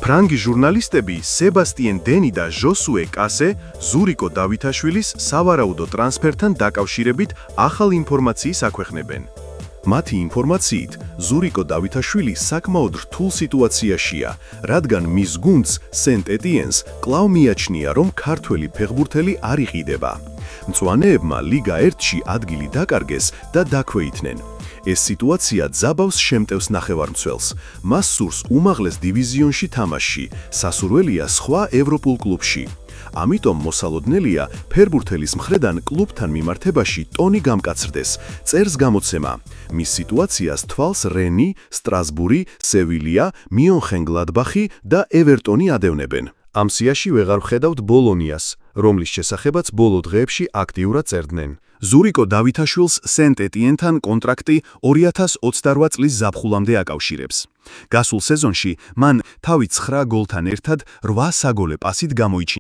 ფრანგი ჟურნალისტები სებასტიენ დენი და ჟოსუე კასე ზურიკო დავითაშვილის სავარაუდო ტრანსფერთან დაკავშირებით ახალ ინფორმაციის აქვეყნებენ. მათი ინფორმაციით, ზურიკო დავითაშვილი საკმაოდ რთულ სიტუაციაშია, რადგან მის გუნდს სენტ-ეტიენს კვლავ მიაჩნია, რომ ქართველი ფეხბურთელი არ იყიდება. მწვანეებმა ლიგა 1-ში ადგილი დაკარგეს და დაქვეითნენ. ეს სიტუაცია ძაბავს შემტევს ნახევარმცველს. მას სურს უმაღლეს დივიზიონში თამაში, სასურველია სხვა ევროპულ კლუბში. ამიტომ მოსალოდნელია ფეხბურთელის მხრიდან კლუბთან მიმართებაში ტონი გამკაცრდეს, წერს გამოცემა. მის სიტუაციას თვალს რენი, სტრასბური, სევილია, მიონხენგლადბახი და ევერტონი ადევნებენ. ამ სიაში ვეღარ ვხედავთ ბოლონიას, რომლის შესახებაც ბოლო დღეებში აქტიურად წერდნენ. ზურიკო დავითაშვილს სენტ-ეტიენთან კონტრაქტი 2028 წლის ზაფხულამდე აკავშირებს. გასულ სეზონში მან თავი 9 გოლთან ერთად 8 საგოლე პასით გამოიჩინა.